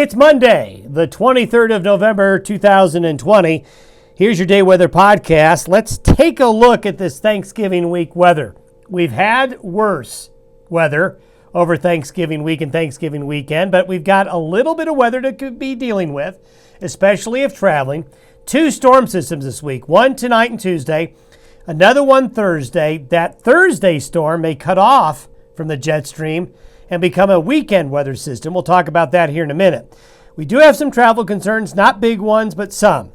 It's Monday, the 23rd of November, 2020. Here's your day weather podcast. Let's take a look at this Thanksgiving week weather. We've had worse weather over Thanksgiving week and Thanksgiving weekend, but we've got a little bit of weather to be dealing with, especially if traveling. 2 storm systems this week, one tonight and Tuesday, another one Thursday. That Thursday storm may cut off from the jet stream and become a weekend weather system. We'll talk about that here in a minute. We do have some travel concerns, not big ones, but some.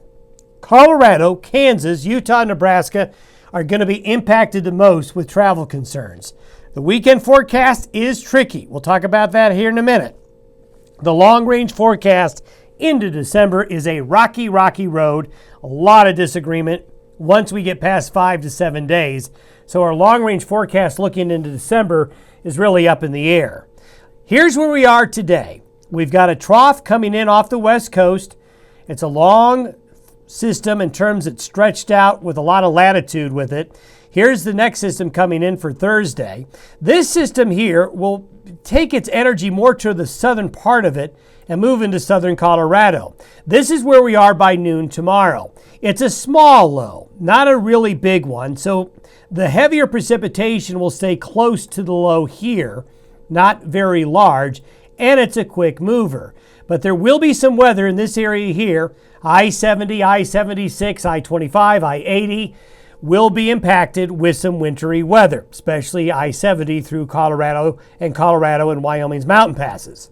Colorado, Kansas, Utah, Nebraska are going to be impacted the most with travel concerns. The weekend forecast is tricky. We'll talk about that here in a minute. The long-range forecast into December is a rocky road. A lot of disagreement once we get past 5 to 7 days. So our long-range forecast looking into December is really up in the air. Here's where we are today. We've got a trough coming in off the west coast. It's a long system in terms it's stretched out with a lot of latitude with it. Here's the next system coming in for Thursday. This system here will take its energy more to the southern part of it and move into southern Colorado. This is where we are by noon tomorrow. It's a small low, not a really big one, so the heavier precipitation will stay close to the low here, not very large, and it's a quick mover. But there will be some weather in this area here. I-70, I-76, I-25, I-80 will be impacted with some wintry weather, especially I-70 through Colorado and Wyoming's mountain passes.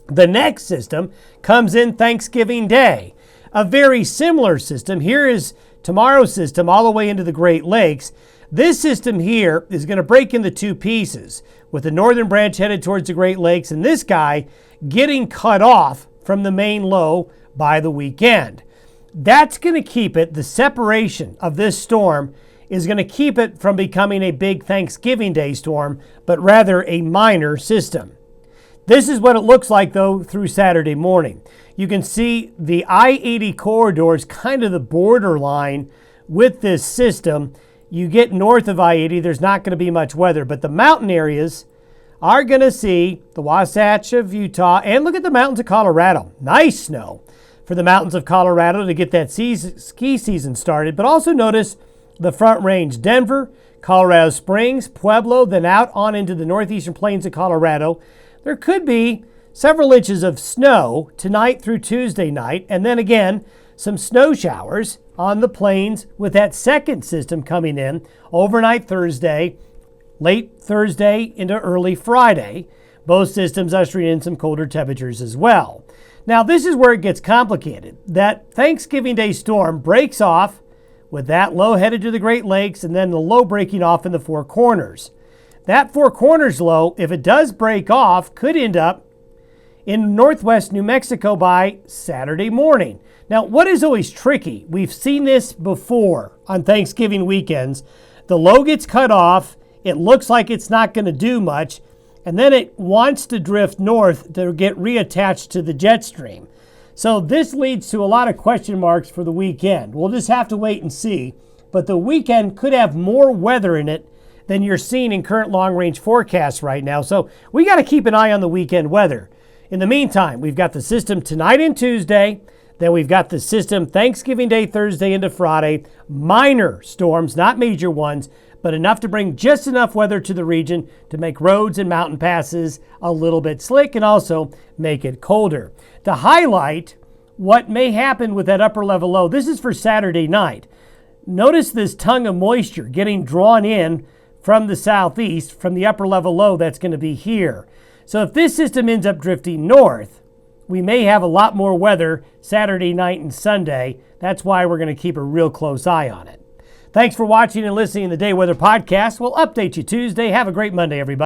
The next system comes in Thanksgiving Day. A very similar system. Here is tomorrow's system all the way into the Great Lakes. This system here is going to break into 2 pieces, with the northern branch headed towards the Great Lakes and this guy getting cut off from the main low by the weekend. That's going to keep it, the separation of this storm is going to keep it from becoming a big Thanksgiving Day storm, but rather a minor system. This is what it looks like, though, through Saturday morning. You can see the I-80 corridor is kind of the borderline with this system. You get north of I-80, there's not going to be much weather, but the mountain areas are going to see the Wasatch of Utah, and look at the mountains of Colorado. Nice snow for the mountains of Colorado to get that ski season started, but also notice the Front Range, Denver, Colorado Springs, Pueblo, then out on into the northeastern plains of Colorado. There could be several inches of snow tonight through Tuesday night, and then again, some snow showers on the plains with that second system coming in overnight Thursday, late Thursday into early Friday. Both systems ushering in some colder temperatures as well. Now, this is where it gets complicated. That Thanksgiving Day storm breaks off with that low headed to the Great Lakes and then the low breaking off in the Four Corners. That Four Corners low, if it does break off, could end up in northwest New Mexico by Saturday morning. Now, what is always tricky, we've seen this before on Thanksgiving weekends. The low gets cut off, it looks like it's not going to do much, and then it wants to drift north to get reattached to the jet stream. So this leads to a lot of question marks for the weekend. We'll just have to wait and see. But the weekend could have more weather in it than you're seeing in current long-range forecasts right now. So we got to keep an eye on the weekend weather. In the meantime, we've got the system tonight and Tuesday. Then we've got the system Thanksgiving Day, Thursday into Friday. Minor storms, not major ones, but enough to bring just enough weather to the region to make roads and mountain passes a little bit slick and also make it colder. To highlight what may happen with that upper level low, this is for Saturday night. Notice this tongue of moisture getting drawn in from the southeast, from the upper level low that's going to be here. So if this system ends up drifting north, we may have a lot more weather Saturday night and Sunday. That's why we're going to keep a real close eye on it. Thanks for watching and listening to the Day Weather Podcast. We'll update you Tuesday. Have a great Monday, everybody.